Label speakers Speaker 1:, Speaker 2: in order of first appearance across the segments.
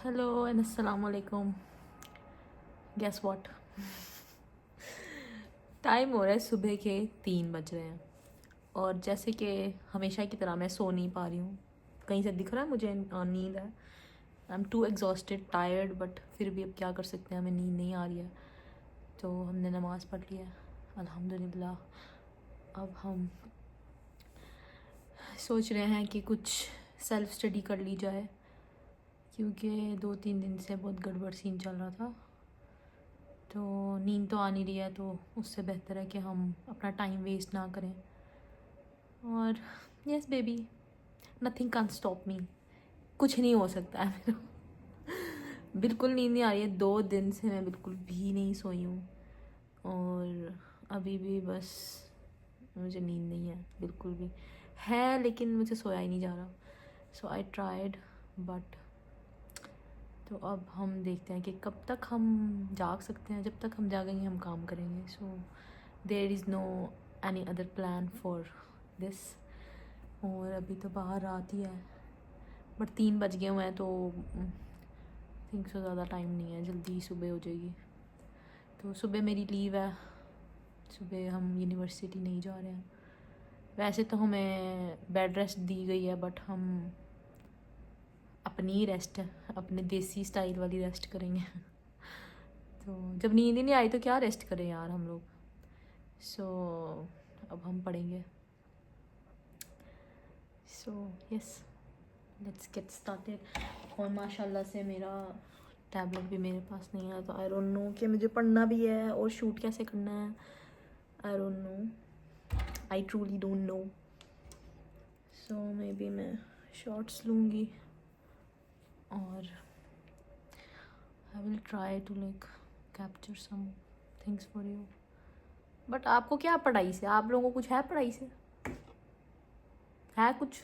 Speaker 1: Hello and अस्सलाम वालेकुम। Guess what, time हो रहा है सुबह के 3 बज रहे हैं और जैसे कि हमेशा की तरह मैं सो नहीं पा रही हूँ। कहीं से दिख रहा है मुझे नींद है। I am too exhausted tired, but फिर भी अब क्या कर सकते हैं, हमें नींद नहीं आ रही है। तो हमने नमाज़ पढ़ ली है अल्हम्दुलिल्लाह। अब हम सोच रहे हैं कि कुछ सेल्फ स्टडी कर ली जाए, क्योंकि 2-3 दिन से बहुत गड़बड़ सीन चल रहा था। तो नींद तो आ नहीं रही है, तो उससे बेहतर है कि हम अपना टाइम वेस्ट ना करें। और yes baby, nothing can stop me. कुछ नहीं हो सकता है मेरा। बिल्कुल नींद नहीं आ रही है, 2 दिन से मैं बिल्कुल भी नहीं सोई हूँ और अभी भी बस मुझे नींद नहीं है बिल्कुल भी। है लेकिन मुझे सोया ही नहीं जा रहा। सो आई ट्राइड बट तो अब हम देखते हैं कि कब तक हम जाग सकते हैं। जब तक हम जागेंगे हम काम करेंगे। So there is no any other plan for this. और अभी तो बाहर रात ही है, बट 3 बज गए हुए हैं, तो थिंक सो ज़्यादा टाइम नहीं है, जल्दी सुबह हो जाएगी। तो सुबह मेरी लीव है, सुबह हम यूनिवर्सिटी नहीं जा रहे हैं। वैसे तो हमें बेड रेस्ट दी गई है, बट हम अपनी रेस्ट, अपने देसी स्टाइल वाली रेस्ट करेंगे। तो जब नींद ही नहीं आई तो क्या रेस्ट करें यार हम लोग। सो अब हम पढ़ेंगे। So yes, let's get started. और माशाल्लाह से मेरा टैबलेट भी मेरे पास नहीं है, तो आई डोंट नो कि मुझे पढ़ना भी है और शूट कैसे करना है। I don't know, I truly don't know. So maybe मैं शॉर्ट्स लूँगी और I will try to like capture some things for you. But आपको क्या पढ़ाई से, आप लोगों को कुछ है पढ़ाई से? है कुछ?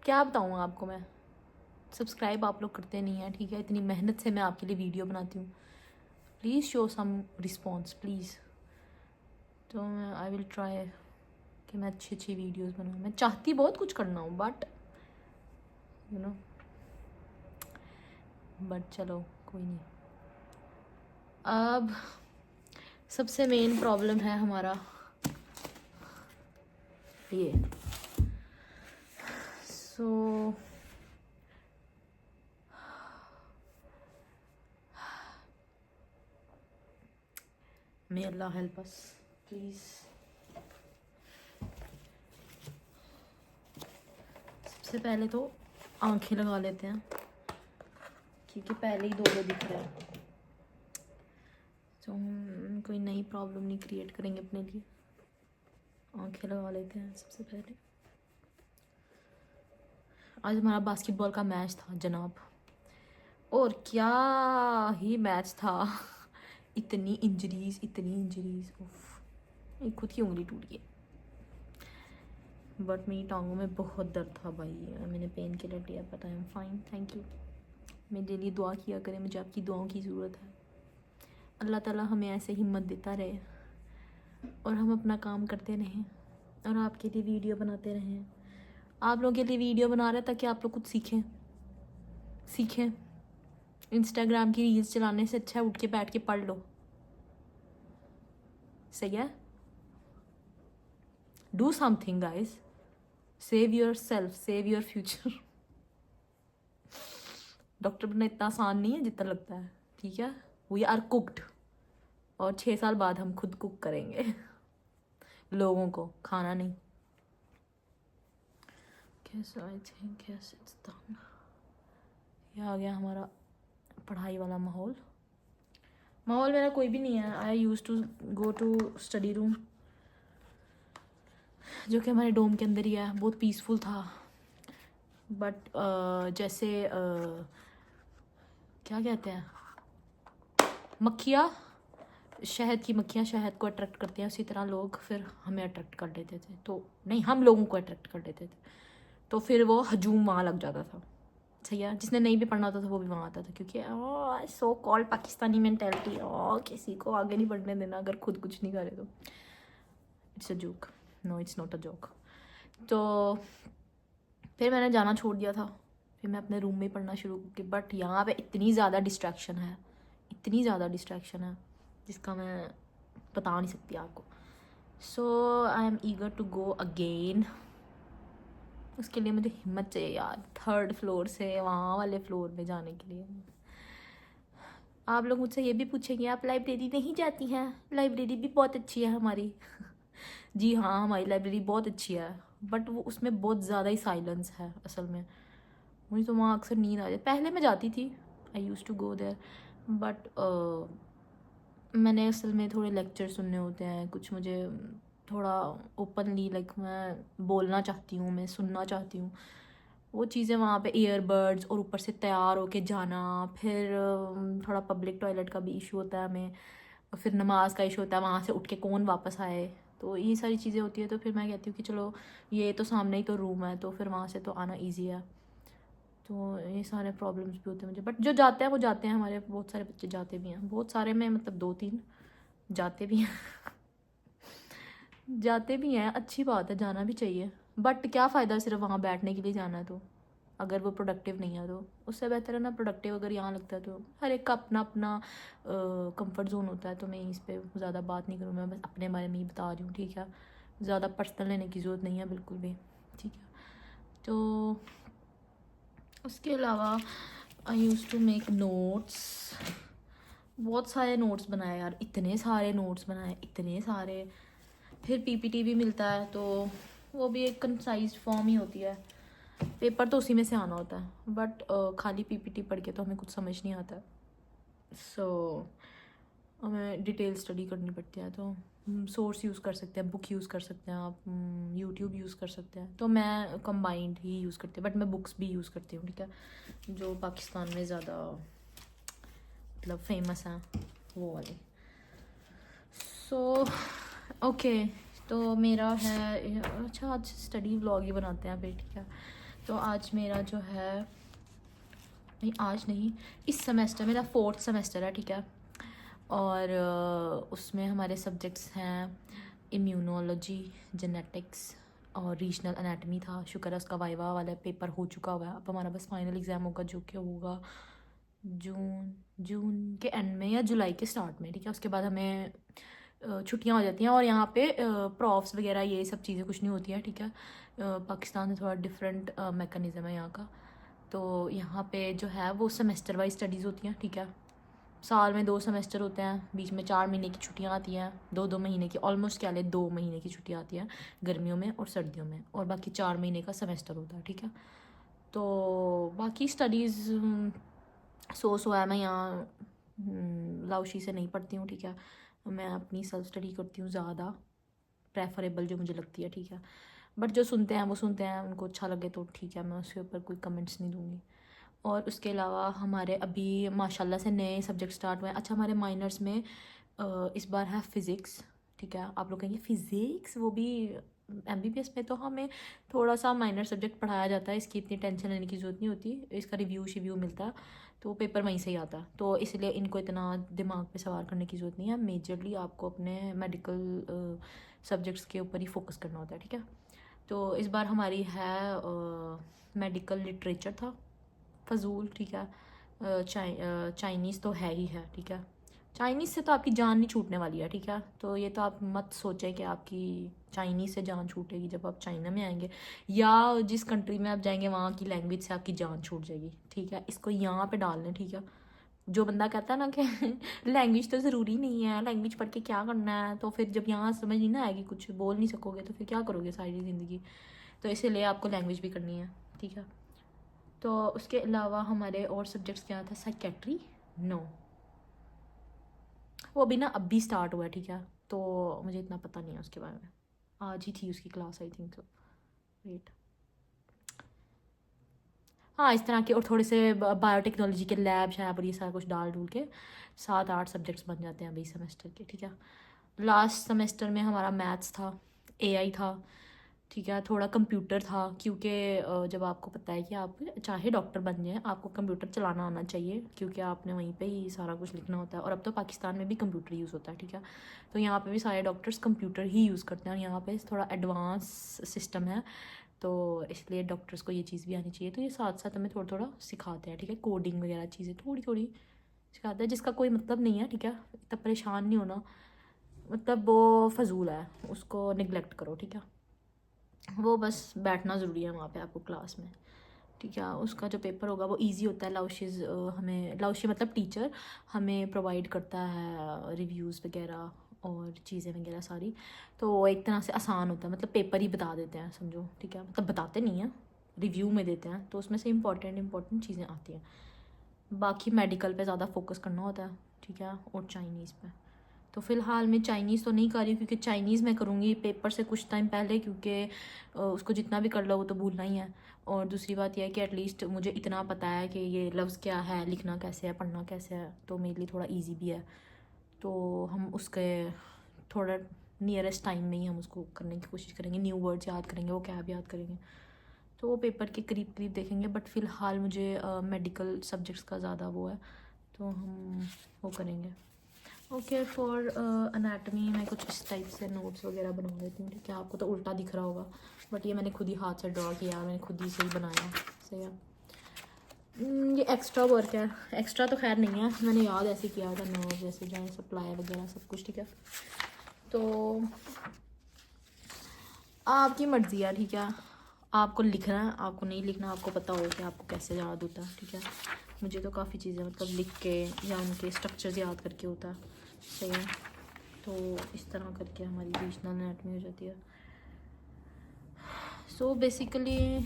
Speaker 1: क्या बताऊँ आपको मैं? सब्सक्राइब आप लोग करते नहीं हैं, ठीक है? इतनी मेहनत से मैं आपके लिए वीडियो बनाती हूँ, please show some response please. तो आई विल ट्राई कि मैं अच्छी अच्छी वीडियोस बनाऊँ। मैं चाहती बहुत कुछ करना हूँ, बट यू नो, बट चलो कोई नहीं। अब सबसे मेन प्रॉब्लम है हमारा ये। सो मे अल्लाह हेल्प अस प्लीज़। सबसे पहले तो आंखें लगा लेते हैं, क्योंकि पहले ही 2 दिख रहा है, तो हम कोई नई प्रॉब्लम नहीं क्रिएट करेंगे अपने लिए। आंखें लगा लेते हैं सबसे पहले। आज हमारा बास्केटबॉल का मैच था जनाब, और क्या ही मैच था। इतनी इंजरीज, इतनी इंजरीज, उफ। एक खुद की उंगली टूट गई, बट मेरी टांगों में बहुत दर्द था भाई। मैंने पेन किलर लिया, but I am fine, thank you. मेरे लिए दुआ किया करें, मुझे आपकी दुआओं की ज़रूरत है। अल्लाह ताला हमें ऐसे हिम्मत देता रहे और हम अपना काम करते रहें और आपके लिए वीडियो बनाते रहें। आप लोगों के लिए वीडियो बना रहे हैं ताकि आप लोग कुछ सीखें। इंस्टाग्राम की रील्स चलाने से अच्छा है उठ के बैठ के पढ़ लो, सही है? Do something guys, save your self, save your future. Doctor बनना इतना आसान नहीं है जितना लगता है, ठीक है? वी आर कुक्ड, और 6 साल बाद हम खुद कुक करेंगे लोगों को, खाना नहीं। कैसे I think yes it's done. ये आ गया हमारा पढ़ाई वाला माहौल मेरा कोई भी नहीं है। I use to go to study room, जो कि हमारे डोम के अंदर ही है, बहुत पीसफुल था। बट जैसे क्या कहते हैं, मक्खियाँ, शहद की मक्खियाँ शहद को अट्रैक्ट करती हैं, उसी तरह लोग फिर हमें अट्रैक्ट कर लेते थे। तो नहीं, हम लोगों को अट्रैक्ट कर लेते थे, तो फिर वो हजूम वहाँ लग जाता था। सही है? जिसने नहीं भी पढ़ना होता था वो भी वहाँ आता था, क्योंकि सो कॉल्ड पाकिस्तानी मेंटेलिटी, किसी को आगे नहीं बढ़ने देना अगर खुद कुछ नहीं करे तो। It's a joke, no it's not a joke. तो फिर मैंने जाना छोड़ दिया था, फिर मैं अपने रूम में पढ़ना शुरू की। बट यहाँ पे इतनी ज़्यादा डिस्ट्रैक्शन है, इतनी ज़्यादा डिस्ट्रैक्शन है जिसका मैं बता नहीं सकती आपको। So I am eager to go again. उसके लिए मुझे हिम्मत चाहिए यार, 3rd फ्लोर से वहाँ वाले फ्लोर में जाने के लिए। आप लोग मुझसे ये भी पूछेंगे आप लाइब्रेरी नहीं जाती हैं? लाइब्रेरी भी बहुत अच्छी है हमारी। जी हाँ, हमारी लाइब्रेरी बहुत अच्छी है, बट वो उसमें बहुत ज़्यादा ही साइलेंस है असल में। मुझे तो वहाँ अक्सर नींद आ जाती। पहले मैं जाती थी, I use to go there, but मैंने असल में थोड़े लेक्चर सुनने होते हैं कुछ, मुझे थोड़ा ओपनली लाइक मैं बोलना चाहती हूँ, मैं सुनना चाहती हूँ वो चीज़ें वहाँ पे, ईयरबड्स और ऊपर से तैयार होके जाना। फिर थोड़ा पब्लिक टॉयलेट का भी इशू होता है हमें, और फिर नमाज का इशू होता है, वहाँ से उठ के कौन वापस आए। तो ये सारी चीज़ें होती है। तो फिर मैं कहती हूँ कि चलो ये तो सामने ही तो रूम है, तो फिर वहाँ से तो आना ईजी है। तो ये सारे प्रॉब्लम्स भी होते हैं मुझे, बट जो जाते हैं वो जाते हैं, हमारे बहुत सारे बच्चे जाते भी हैं, बहुत सारे में मतलब 2-3 जाते भी हैं। जाते भी हैं, अच्छी बात है, जाना भी चाहिए। बट क्या फ़ायदा सिर्फ वहाँ बैठने के लिए जाना है, तो अगर वो प्रोडक्टिव नहीं है तो उससे बेहतर है ना प्रोडक्टिव अगर यहाँ लगता है। तो हर एक का अपना अपना कंफर्ट जोन होता है। तो मैं इस पर ज़्यादा बात नहीं करूँ, मैं बस अपने बारे में ही बता रही हूँ, ठीक है? ज़्यादा पर्सनल लेने की ज़रूरत नहीं है बिल्कुल भी, ठीक है? तो उसके अलावा आई यूज़ टू मेक नोट्स, बहुत सारे नोट्स बनाए यार, इतने सारे नोट्स बनाए, इतने सारे। फिर पीपीटी भी मिलता है, तो वो भी एक कंसाइज फॉर्म ही होती है, पेपर तो उसी में से आना होता है, बट खाली पीपीटी पढ़ के तो हमें कुछ समझ नहीं आता। सो हमें डिटेल स्टडी करनी पड़ती है। तो सोर्स यूज़ कर सकते हैं, बुक यूज़ कर सकते हैं आप, यूट्यूब यूज़ कर सकते हैं। तो मैं कंबाइंड ही यूज़ करती हूँ, बट मैं बुक्स भी यूज़ करती हूँ, ठीक है? जो पाकिस्तान में ज़्यादा मतलब फेमस हैं वो वाली। सो ओके, तो मेरा है, अच्छा आज स्टडी व्लॉग ही बनाते हैं फिर, ठीक है? तो आज मेरा जो है, नहीं आज नहीं, इस सेमेस्टर मेरा 4th सेमेस्टर है, ठीक है? और उसमें हमारे सब्जेक्ट्स हैं इम्यूनोलॉजी, जेनेटिक्स और रीजनल एनाटमी था। शुक्र है उसका वाइवा वाला पेपर हो चुका हुआ है। अब हमारा बस फाइनल एग्ज़ाम होगा, जो कि होगा जून के एंड में या जुलाई के स्टार्ट में, ठीक है? उसके बाद हमें छुट्टियां हो जाती हैं, और यहाँ पे प्रॉफ्स वगैरह ये सब चीज़ें कुछ नहीं होती हैं, ठीक है? पाकिस्तान से थोड़ा डिफरेंट मेकनिज़म है यहाँ का। तो यहाँ पे जो है वो सेमेस्टर वाइज स्टडीज़ होती हैं, ठीक है? साल में 2 सेमेस्टर होते हैं, बीच में 4 महीने की छुट्टियाँ आती हैं, 2-2 महीने की, ऑलमोस्ट क्या ले 2 महीने की छुट्टियाँ आती हैं गर्मियों में और सर्दियों में, और बाकी 4 महीने का सेमेस्टर होता है, ठीक है? तो बाकी स्टडीज़ सो है, मैं यहाँ लाउशी से नहीं पढ़ती हूँ, ठीक है? मैं अपनी सेल्फ स्टडी करती हूँ ज़्यादा प्रेफरेबल जो मुझे लगती है, ठीक है? बट जो सुनते हैं वो सुनते हैं, उनको अच्छा लगे तो ठीक है, मैं उसके ऊपर कोई कमेंट्स नहीं दूँगी। और उसके अलावा हमारे अभी माशाल्लाह से नए सब्जेक्ट स्टार्ट हुए हैं। अच्छा, हमारे माइनर्स में इस बार है फ़िज़िक्स, ठीक है? आप लोग कहेंगे फ़िज़िक्स, वो भी एमबीबीएस में तो हमें थोड़ा सा माइनर सब्जेक्ट पढ़ाया जाता है, इसकी इतनी टेंशन लेने की ज़रूरत नहीं होती, इसका रिव्यू शिव्यू मिलता है, तो पेपर वहीं से ही आता है। तो इसलिए इनको इतना दिमाग पे सवार करने की ज़रूरत नहीं है। मेजरली आपको अपने मेडिकल सब्जेक्ट्स के ऊपर ही फोकस करना होता है, ठीक है? तो इस बार हमारी है मेडिकल लिटरेचर था, फजूल, ठीक है? चाइनीज़ तो है ही है, ठीक है? चाइनीज़ से तो आपकी जान नहीं छूटने वाली है, ठीक है? तो ये तो आप मत सोचें कि आपकी चाइनीज़ से जान छूटेगी जब आप चाइना में आएंगे, या जिस कंट्री में आप जाएंगे वहाँ की लैंग्वेज से आपकी जान छूट जाएगी, ठीक है? इसको यहाँ पे डाल लें, ठीक है? जो बंदा कहता है ना कि लैंग्वेज तो ज़रूरी नहीं है, लैंग्वेज पढ़ के क्या करना है, तो फिर जब यहाँ समझ नहीं ना आएगी, कुछ बोल नहीं सकोगे, तो फिर क्या करोगे सारी ज़िंदगी? तो इसीलिए आपको लैंग्वेज भी करनी है, ठीक है? तो उसके अलावा हमारे और सब्जेक्ट्स क्या था? साइकेट्री, नो, वो अभी ना अभी स्टार्ट हुआ है, ठीक है? तो मुझे इतना पता नहीं है उसके बारे में, आज ही थी उसकी क्लास आई थिंक, तो वेट, हाँ इस तरह के, और थोड़े से बायोटेक्नोलॉजी के लैब शैब और ये सारा कुछ डाल डूल के 7-8 सब्जेक्ट्स बन जाते हैं अभी सेमेस्टर के, ठीक है? लास्ट सेमेस्टर में हमारा मैथ्स था, एआई था, ठीक है? थोड़ा कंप्यूटर था, क्योंकि जब आपको पता है कि आप चाहे डॉक्टर बन जाएं, आपको कंप्यूटर चलाना आना चाहिए, क्योंकि आपने वहीं पे ही सारा कुछ लिखना होता है, और अब तो पाकिस्तान में भी कंप्यूटर यूज़ होता है, ठीक है? तो यहाँ पे भी सारे डॉक्टर्स कंप्यूटर ही यूज़ करते हैं, और यहाँ पे थोड़ा एडवांस सिस्टम है, तो इसलिए डॉक्टर्स को ये चीज़ भी आनी चाहिए। तो ये साथ साथ हमें थोड़ा थोड़ा सिखाते हैं, ठीक है, कोडिंग वगैरह चीज़ें थोड़ी थोड़ी सिखाते हैं, जिसका कोई मतलब नहीं है, ठीक है, इतना परेशान नहीं होना, मतलब वो फजूल है, उसको निगलेक्ट करो, ठीक है। वो बस बैठना ज़रूरी है वहाँ पे आपको क्लास में, ठीक है। उसका जो पेपर होगा वो इजी होता है। लाउशीज़ हमें, लाउशी मतलब टीचर हमें प्रोवाइड करता है रिव्यूज़ वगैरह और चीज़ें वगैरह सारी, तो वो एक तरह से आसान होता है, मतलब पेपर ही बता देते हैं समझो, ठीक है, मतलब बताते नहीं हैं, रिव्यू में देते हैं, तो उसमें से इंपॉर्टेंट चीज़ें आती हैं। बाकी मेडिकल पे ज़्यादा फोकस करना होता है, ठीक है, और चाइनीज़ पे। तो फ़िलहाल मैं चाइनीज़ तो नहीं कर रही, क्योंकि चाइनीज़ मैं करूँगी पेपर से कुछ टाइम पहले, क्योंकि उसको जितना भी कर लो वो तो भूलना ही है। और दूसरी बात यह है कि एटलीस्ट मुझे इतना पता है कि ये लफ्ज़ क्या है, लिखना कैसे है, पढ़ना कैसे है, तो मेरे लिए थोड़ा ईजी भी है। तो हम उसके थोड़ा नियरेस्ट टाइम में ही हम उसको करने की कोशिश करेंगे, न्यू वर्ड्स याद करेंगे, वो क्या भी याद करेंगे, तो वो पेपर के करीब करीब देखेंगे। बट फ़िलहाल मुझे मेडिकल सब्जेक्ट्स का ज़्यादा वो है, तो हम वो करेंगे। ओके, फॉर अनाटमी मैं कुछ इस टाइप से नोट्स वगैरह बना देती हूँ, ठीक है। आपको तो उल्टा दिख रहा होगा, बट ये मैंने खुद ही हाथ से ड्रॉ किया, मैंने खुद ही सही बनाया, सही है। ये एक्स्ट्रा वर्क है, एक्स्ट्रा तो खैर नहीं है, मैंने याद ऐसे किया था, नर्व जैसे जो सप्लाई वगैरह सब कुछ, ठीक है। तो आपकी मर्ज़ी है, ठीक है, आपको लिखना है, आपको नहीं लिखना, आपको पता हो कि आपको कैसे याद होता है, ठीक है। मुझे तो काफ़ी चीज़ें मतलब लिख के या उनके स्ट्रक्चर्स याद करके होता है, सही है। तो इस तरह करके हमारी रीजनल एनाटमी हो जाती है। सो बेसिकली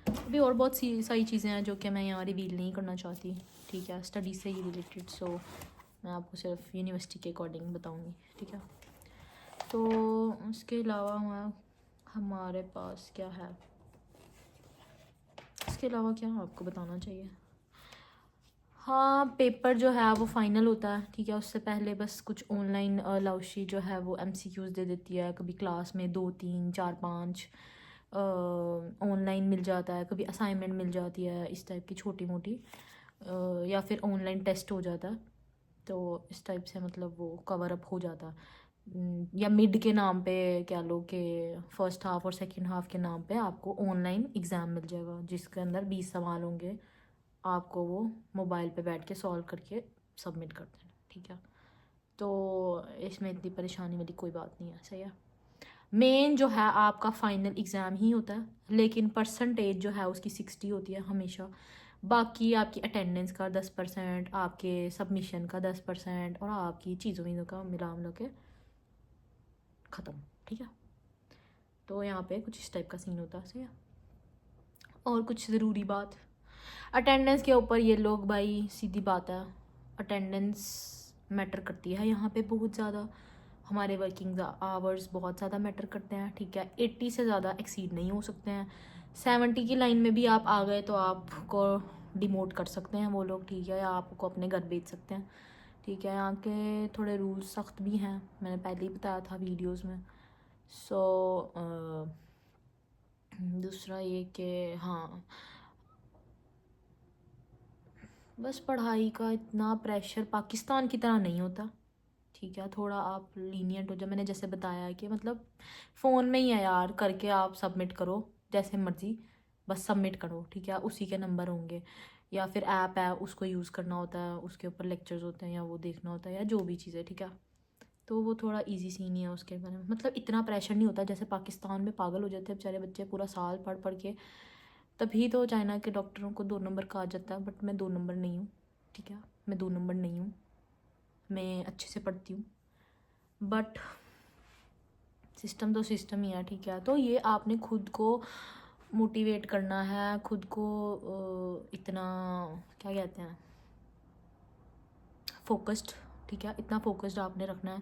Speaker 1: अभी और बहुत सी सारी चीज़ें हैं जो कि मैं यहाँ रिवील नहीं करना चाहती, ठीक है, स्टडी से ही रिलेटेड। सो मैं आपको सिर्फ यूनिवर्सिटी के अकॉर्डिंग बताऊँगी, ठीक है। तो उसके अलावा हमारे पास क्या है, इसके अलावा क्या आपको बताना चाहिए। हाँ, पेपर जो है वो फाइनल होता है, ठीक है, उससे पहले बस कुछ ऑनलाइन लाउशी जो है वो MCQs दे देती है, कभी क्लास में 2 3 4 5 ऑनलाइन मिल जाता है, कभी असाइनमेंट मिल जाती है, इस टाइप की छोटी मोटी, या फिर ऑनलाइन टेस्ट हो जाता है, तो इस टाइप से मतलब वो कवर अप हो जाता है। या मिड के नाम पे कह लो कि फ़र्स्ट हाफ और सेकंड हाफ के नाम पे आपको ऑनलाइन एग्ज़ाम मिल जाएगा, जिसके अंदर 20 सवाल होंगे, आपको वो मोबाइल पे बैठ के सॉल्व करके सबमिट कर देना, ठीक है। तो इसमें इतनी परेशानी वाली कोई बात नहीं है, सही है। मेन जो है आपका फाइनल एग्ज़ाम ही होता है, लेकिन परसेंटेज जो है उसकी 60 होती है हमेशा। बाकी आपकी अटेंडेंस का 10%, आपके सबमिशन का 10% और आपकी चीज़ों वीज़ों का मिला के ख़त्म, ठीक है। तो यहाँ पे कुछ इस टाइप का सीन होता है, सही है। और कुछ ज़रूरी बात, अटेंडेंस के ऊपर ये लोग, भाई सीधी बात है, अटेंडेंस मैटर करती है यहाँ पे बहुत ज़्यादा, हमारे वर्किंग आवर्स बहुत ज़्यादा मैटर करते हैं, ठीक है। 80 से ज़्यादा एक्सीड नहीं हो सकते हैं, 70 की लाइन में भी आप आ गए तो आपको डिमोट कर सकते हैं वो लोग, ठीक है, या आपको अपने घर भेज सकते हैं, ठीक है। यहाँ के थोड़े रूल्स सख्त भी हैं, मैंने पहले ही बताया था वीडियोज़ में। सो दूसरा ये कि हाँ, बस पढ़ाई का इतना प्रेशर पाकिस्तान की तरह नहीं होता, ठीक है, थोड़ा आप लीनियंट हो जाए। मैंने जैसे बताया है कि मतलब फ़ोन में ही है यार, करके आप सबमिट करो जैसे मर्ज़ी, बस सबमिट करो, ठीक है, उसी के नंबर होंगे, या फिर ऐप है उसको यूज़ करना होता है, उसके ऊपर लेक्चर्स होते हैं या वो देखना होता है या जो भी चीज़ है, ठीक है। तो वो थोड़ा इजी सीन ही है उसके बारे में, मतलब इतना प्रेशर नहीं होता जैसे पाकिस्तान में पागल हो जाते हैं बेचारे बच्चे पूरा साल पढ़ पढ़ के, तभी तो चाइना के डॉक्टरों को 2 नंबर कहा जाता है। बट मैं 2 नंबर नहीं हूँ, ठीक है, मैं 2 नंबर नहीं हूँ, मैं अच्छे से पढ़ती हूँ, बट सिस्टम तो सिस्टम ही है, ठीक है। तो ये आपने खुद को मोटिवेट करना है, खुद को इतना क्या कहते हैं, फोकस्ड, ठीक है, इतना फोकस्ड आपने रखना है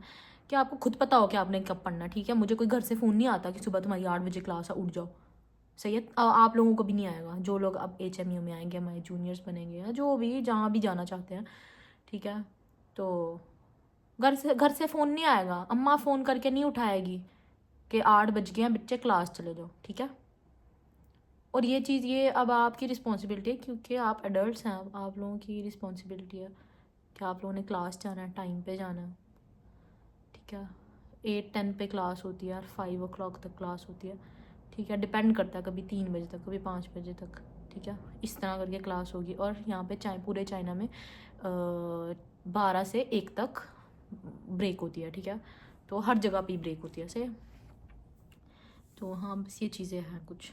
Speaker 1: कि आपको खुद पता हो कि आपने कब पढ़ना है, ठीक है। मुझे कोई घर से फ़ोन नहीं आता कि सुबह तुम्हारी 8 बजे क्लास है, उठ जाओ, सही है। आप लोगों को भी नहीं आएगा, जो लोग अब HMU में आएंगे, हमारे जूनियर्स बनेंगे या जो भी जहाँ भी जाना चाहते हैं, ठीक है। तो घर से फ़ोन नहीं आएगा, अम्मा फ़ोन करके नहीं उठाएगी कि 8 बज गए हैं बच्चे क्लास चले जाओ, ठीक है। और ये चीज़ ये अब आपकी रिस्पॉन्सिबिलिटी है, क्योंकि आप एडल्ट्स हैं, अब आप लोगों की रिस्पॉन्सिबिलिटी है कि आप लोगों ने क्लास जाना है, टाइम पे जाना है, ठीक है। 8-10 पे क्लास होती है और 5 o'clock तक क्लास होती है, ठीक है, डिपेंड करता है, कभी 3 बजे तक, कभी 5 बजे तक, ठीक है, इस तरह करके क्लास होगी। और यहाँ पे पूरे चाइना में 12 से 1 तक ब्रेक होती है, ठीक है, तो हर जगह पे ब्रेक होती है ऐसे। तो हाँ, बस ये चीज़ें हैं कुछ।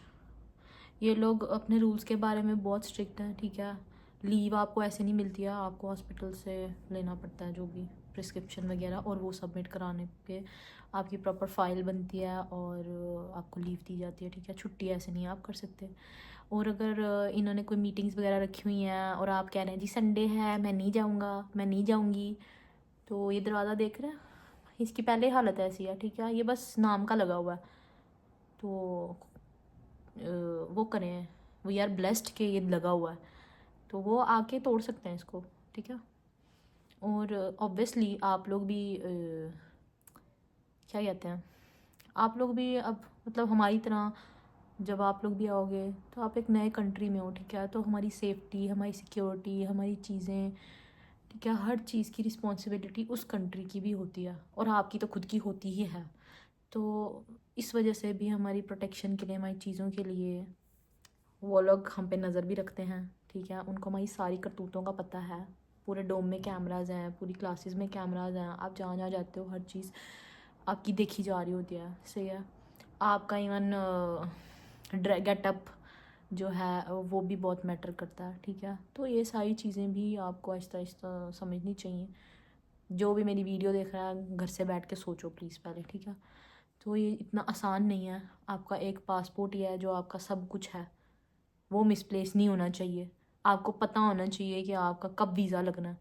Speaker 1: ये लोग अपने रूल्स के बारे में बहुत स्ट्रिक्ट हैं, ठीक है, लीव आपको ऐसे नहीं मिलती है, आपको हॉस्पिटल से लेना पड़ता है जो भी प्रिस्क्रिप्शन वगैरह, और वो सबमिट कराने पे आपकी प्रॉपर फाइल बनती है और आपको लीव दी जाती है, ठीक है, छुट्टी ऐसे नहीं आप कर सकते। और अगर इन्होंने कोई मीटिंग्स वगैरह रखी हुई हैं और आप कह रहे हैं जी संडे है मैं नहीं जाऊँगा, मैं नहीं जाऊँगी, तो ये दरवाज़ा देख रहे हैं, इसकी पहले हालत ऐसी है, ठीक है, ये बस नाम का लगा हुआ है। तो वो करें, वी आर ब्लेस्ड कि ये लगा हुआ है, तो वो आके तोड़ सकते हैं इसको, ठीक है। और ऑब्वियसली आप लोग भी क्या कहते हैं, आप लोग भी अब मतलब हमारी तरह जब आप लोग भी आओगे तो आप एक नए कंट्री में हो, ठीक है, तो हमारी सेफ्टी, हमारी सिक्योरिटी, हमारी चीज़ें, ठीक है, हर चीज़ की रिस्पॉन्सिबिलिटी उस कंट्री की भी होती है और आपकी तो खुद की होती ही है। तो इस वजह से भी हमारी प्रोटेक्शन के लिए, हमारी चीज़ों के लिए वो लोग हम पे नज़र भी रखते हैं, ठीक है, उनको हमारी सारी करतूतों का पता है, पूरे डोम में कैमराज हैं, पूरी क्लासेस में कैमराज हैं, आप जहाँ जहाँ जाते हो हर चीज़ आपकी देखी जा रही होती है, सही है। आपका इवन गेटअप जो है वो भी बहुत मैटर करता है, ठीक है, तो ये सारी चीज़ें भी आपको आहिस्ता आहिस्ता समझनी चाहिए। जो भी मेरी वीडियो देख रहा है घर से बैठ के सोचो प्लीज़ पहले, ठीक है। तो ये इतना आसान नहीं है, आपका एक पासपोर्ट ही है जो आपका सब कुछ है, वो मिसप्लेस नहीं होना चाहिए। आपको पता होना चाहिए कि आपका कब वीज़ा लगना है।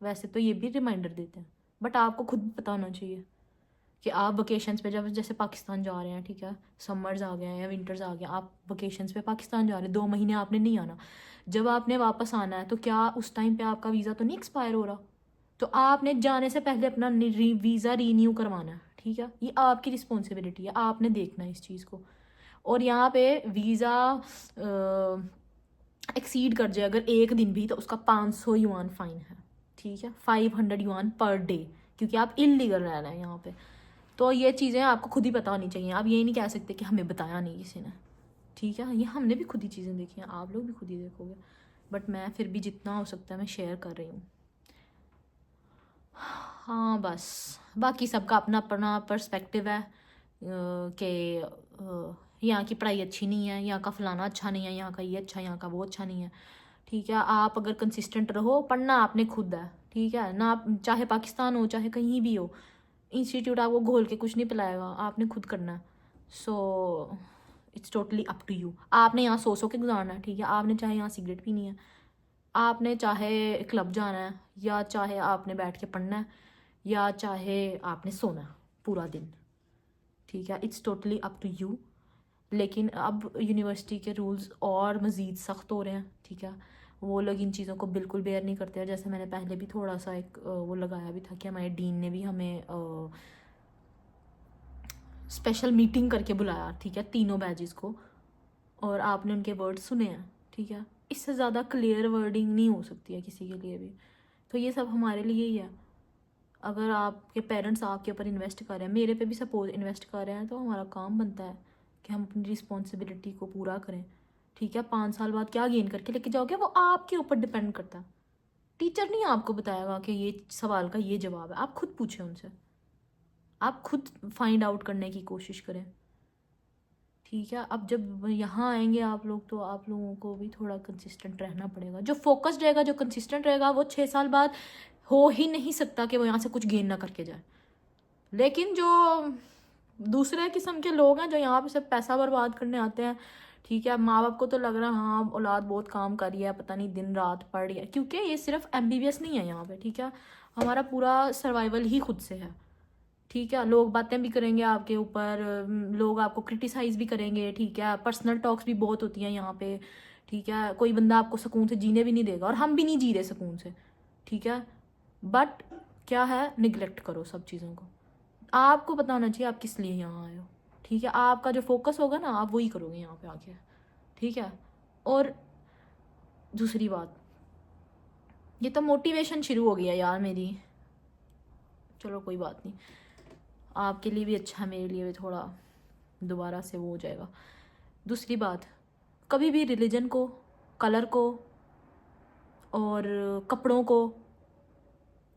Speaker 1: वैसे तो ये भी रिमाइंडर देते हैं, बट आपको खुद भी पता होना चाहिए कि आप वकेशंस पे, जब जैसे पाकिस्तान जा रहे हैं, ठीक है, समर्स आ गए हैं या विंटर्स आ गए, आप वकेशंस पे पाकिस्तान जा रहे हैं, 2 महीने आपने नहीं आना, जब आपने वापस आना है तो क्या उस टाइम पे आपका वीज़ा तो नहीं एक्सपायर हो रहा, तो आपने जाने से पहले अपना वीज़ा रीन्यू करवाना है, ठीक है, ये आपकी रिस्पॉन्सिबिलिटी है, आपने देखना है इस चीज़ को। और यहाँ पे वीज़ा एक्सीड कर जाए अगर 1 दिन भी, तो उसका 500 युआन फ़ाइन है, ठीक है, 500 युआन पर डे, क्योंकि आप इलीगल रह रहे हैं यहाँ पे। तो ये चीज़ें आपको खुद ही पता होनी चाहिए, आप ये नहीं कह सकते कि हमें बताया नहीं किसी ने, ठीक है, ये हमने भी खुद ही चीज़ें देखी हैं, आप लोग भी खुद ही देखोगे, बट मैं फिर भी जितना हो सकता है मैं शेयर कर रही हूँ। हाँ बस, बाकी सबका अपना अपना पर्सपेक्टिव है कि यहाँ की पढ़ाई अच्छी नहीं है, यहाँ का फ़लाना अच्छा नहीं है, यहाँ का ये अच्छा, यहाँ का वो अच्छा नहीं है, ठीक है। आप अगर कंसिस्टेंट रहो, पढ़ना आपने खुद है, ठीक है ना, आप चाहे पाकिस्तान हो चाहे कहीं भी हो, इंस्टीट्यूट आपको घोल के कुछ नहीं पिलाएगा, आपने खुद करना है। So it's totally up to you. आपने यहाँ सौ के गुजारना है, ठीक है, आपने चाहे यहाँ सिगरेट पीनी है, आपने चाहे क्लब जाना है, या चाहे आपने बैठ के पढ़ना है, या चाहे आपने सोना है पूरा दिन, ठीक है, it's totally up to you. लेकिन अब यूनिवर्सिटी के रूल्स और मज़ीद सख्त हो रहे हैं, ठीक है, वो लोग इन चीज़ों को बिल्कुल बेयर नहीं करते हैं। जैसे मैंने पहले भी थोड़ा सा एक वो लगाया भी था कि हमारे डीन ने भी हमें स्पेशल मीटिंग करके बुलाया, ठीक है, तीनों बैचेस को, और आपने उनके वर्ड्स सुने हैं, ठीक है, इससे ज़्यादा क्लियर वर्डिंग नहीं हो सकती है किसी के लिए भी। तो ये सब हमारे लिए ही है। अगर आपके पेरेंट्स आपके ऊपर इन्वेस्ट कर रहे हैं, मेरे पे भी सपोज इन्वेस्ट कर रहे हैं, तो हमारा काम बनता है कि हम अपनी रिस्पॉन्सिबिलिटी को पूरा करें, ठीक है। 5 साल बाद क्या गेन करके लेके जाओगे वो आपके ऊपर डिपेंड करता है। टीचर नहीं आपको बताएगा कि ये सवाल का ये जवाब है, आप खुद पूछें उनसे, आप खुद फाइंड आउट करने की कोशिश करें, ठीक है। अब जब यहाँ आएंगे आप लोग, तो आप लोगों को भी थोड़ा कंसिस्टेंट रहना पड़ेगा। जो फोकस्ड रहेगा, जो कंसिस्टेंट रहेगा, वो 6 साल बाद हो ही नहीं सकता कि वो यहाँ से कुछ गेन ना करके जाए। लेकिन जो दूसरे किस्म के लोग हैं जो यहाँ पे सब पैसा बर्बाद करने आते हैं, ठीक है, माँ बाप को तो लग रहा है हाँ औलाद बहुत काम कर रही है, पता नहीं दिन रात पढ़ रही है, क्योंकि ये सिर्फ MBBS नहीं है यहाँ पे, ठीक है, हमारा पूरा सर्वाइवल ही खुद से है, ठीक है। लोग बातें भी करेंगे आपके ऊपर, लोग आपको क्रिटिसाइज भी करेंगे, ठीक है, पर्सनल टॉक्स भी बहुत होती हैं यहाँ पे, ठीक है, कोई बंदा आपको सुकून से जीने भी नहीं देगा, और हम भी नहीं जी रहे सुकून से, ठीक है। बट क्या है, निगलेक्ट करो सब चीज़ों को, आपको पता होना चाहिए आप किस लिए यहाँ आए हो, ठीक है, आपका जो फोकस होगा ना आप वही करोगे यहाँ पे आके, ठीक है। और दूसरी बात, ये तो मोटिवेशन शुरू हो गया यार मेरी, चलो कोई बात नहीं, आपके लिए भी अच्छा, मेरे लिए भी थोड़ा दोबारा से वो हो जाएगा। दूसरी बात, कभी भी रिलीजन को, कलर को और कपड़ों को,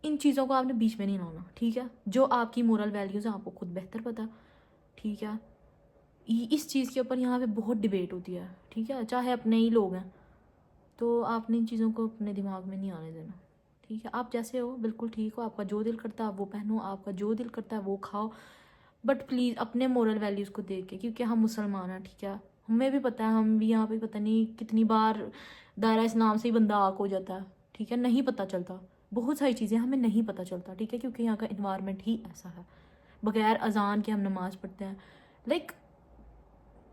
Speaker 1: इन चीज़ों को आपने बीच में नहीं लाना, ठीक है। जो आपकी मोरल वैल्यूज़ हैं आपको खुद बेहतर पता, ठीक है। इस चीज़ के ऊपर यहाँ पे बहुत डिबेट होती है, ठीक है, चाहे अपने ही लोग हैं, तो आपने इन चीज़ों को अपने दिमाग में नहीं आने देना, ठीक है। आप जैसे हो बिल्कुल ठीक हो, आपका जो दिल करता है आप वो पहनो, आपका जो दिल करता है वो खाओ, बट प्लीज़ अपने मोरल वैल्यूज़ को देख के, क्योंकि हम मुसलमान हैं, ठीक है। हमें भी पता है, हम भी यहाँ पे पता नहीं कितनी बार दायरा इस्लाम से ही बंदा आक हो जाता है, ठीक है, नहीं पता चलता, बहुत सारी चीज़ें हमें नहीं पता चलता, ठीक है, क्योंकि यहाँ का इन्वायरमेंट ही ऐसा है। बगैर अजान के हम नमाज़ पढ़ते हैं, लाइक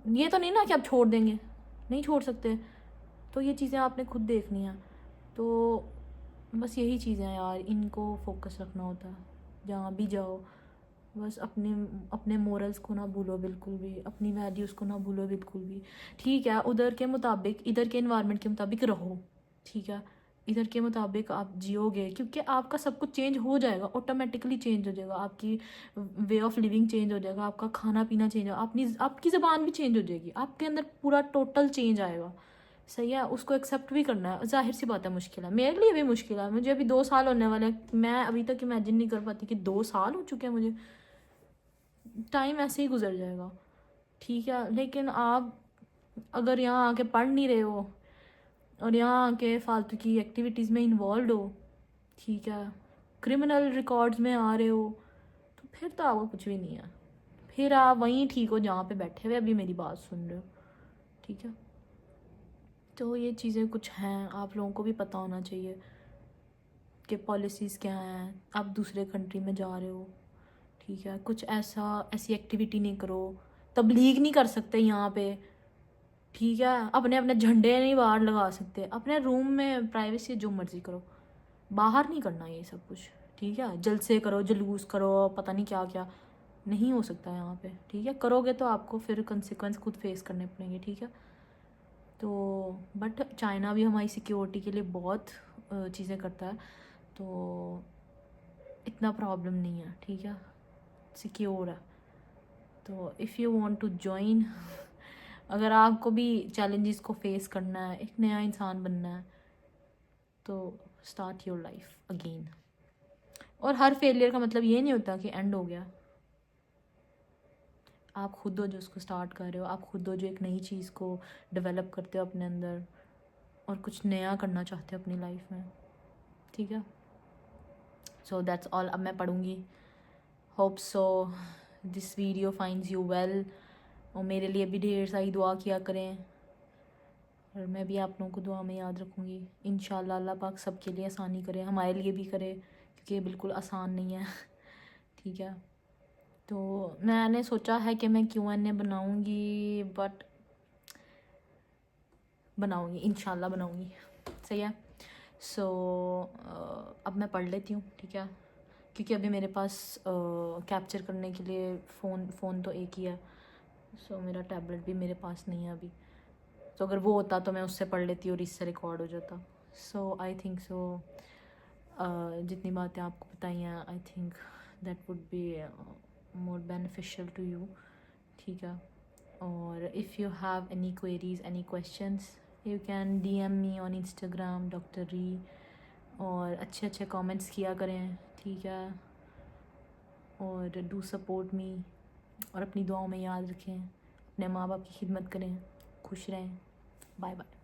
Speaker 1: ये तो नहीं ना कि आप छोड़ देंगे, नहीं छोड़ सकते, तो ये चीज़ें आपने खुद देखनी है। तो बस यही चीज़ें हैं यार, इनको फोकस रखना होता है जहाँ भी जाओ। बस अपने अपने मोरल्स को ना भूलो बिल्कुल भी, अपनी वैल्यूज़ को ना भूलो बिल्कुल भी, ठीक है। उधर के मुताबिक, इधर के इन्वायरमेंट के मुताबिक रहो, ठीक है, इधर के मुताबिक आप जियोगे, क्योंकि आपका सब कुछ चेंज हो जाएगा, ऑटोमेटिकली चेंज हो जाएगा, आपकी वे ऑफ लिविंग चेंज हो जाएगा, आपका खाना पीना चेंज होगा, आपकी ज़बान भी चेंज हो जाएगी, आपके अंदर पूरा टोटल चेंज आएगा, सही है। उसको एक्सेप्ट भी करना है, जाहिर सी बात है मुश्किल है, मेरे लिए भी मुश्किल है, मुझे अभी 2 साल होने वाले हैं, मैं अभी तक इमेजिन नहीं कर पाती कि 2 साल हो चुके हैं मुझे, टाइम ऐसे ही गुजर जाएगा, ठीक है। लेकिन आप अगर यहाँ आके पढ़ नहीं रहे हो और यहाँ आके फालतू की एक्टिविटीज़ में इन्वॉल्व हो, ठीक है, क्रिमिनल रिकॉर्ड्स में आ रहे हो, तो फिर तो आपको कुछ भी नहीं है, फिर आप वहीं ठीक हो जहाँ पे बैठे हुए अभी मेरी बात सुन रहे हो, ठीक है। तो ये चीज़ें कुछ हैं, आप लोगों को भी पता होना चाहिए कि पॉलिसीज़ क्या हैं। आप दूसरे कंट्री में जा रहे हो, ठीक है, कुछ ऐसी एक्टिविटी नहीं करो, तबलीग नहीं कर सकते यहाँ पे, ठीक है, अपने अपने झंडे नहीं बाहर लगा सकते, अपने रूम में प्राइवेसी जो मर्ज़ी करो, बाहर नहीं करना ये सब कुछ, ठीक है। जलसे करो, जुलूस करो, पता नहीं क्या क्या, नहीं हो सकता यहाँ पे, ठीक है। करोगे तो आपको फिर कंसिक्वेंस खुद फेस करने पड़ेंगे, ठीक है। तो बट चाइना भी हमारी सिक्योरिटी के लिए बहुत चीज़ें करता है, तो इतना प्रॉब्लम नहीं है, ठीक है, सिक्योर है। तो if you want to join, अगर आपको भी चैलेंजेस को फेस करना है, एक नया इंसान बनना है, तो स्टार्ट योर लाइफ अगेन। और हर फेलियर का मतलब ये नहीं होता कि एंड हो गया, आप खुद हो जो उसको स्टार्ट कर रहे हो, आप खुद हो जो एक नई चीज़ को डेवलप करते हो अपने अंदर और कुछ नया करना चाहते हो अपनी लाइफ में, ठीक है। So that's all. अब मैं पढ़ूँगी, hope so this video finds you well, और मेरे लिए भी ढेर सारी दुआ किया करें, और मैं भी आप लोगों को दुआ में याद रखूँगी। इंशाल्लाह अल्लाह पाक सबके लिए आसानी करे, हमारे लिए भी करे, क्योंकि ये बिल्कुल आसान नहीं है ठीक है। तो मैंने सोचा है कि मैं Q&A बनाऊँगी, बट बनाऊँगी, इंशाल्लाह बनाऊँगी, सही है। सो अब मैं पढ़ लेती हूँ, ठीक है, क्योंकि अभी मेरे पास कैप्चर करने के लिए फ़ोन तो एक ही है, सो मेरा टैबलेट भी मेरे पास नहीं है अभी, तो अगर वो होता तो मैं उससे पढ़ लेती और इससे रिकॉर्ड हो जाता। सो आई थिंक सो जितनी बातें आपको बताई हैं, I think that would be more beneficial to you, ठीक है। और if you have any queries, any questions, you can DM me on Instagram Dr. Ri, और अच्छे अच्छे कमेंट्स किया करें, ठीक है, और डू सपोर्ट मी, और अपनी दुआओं में याद रखें, अपने माँ बाप की खिदमत करें, खुश रहें, बाय बाय।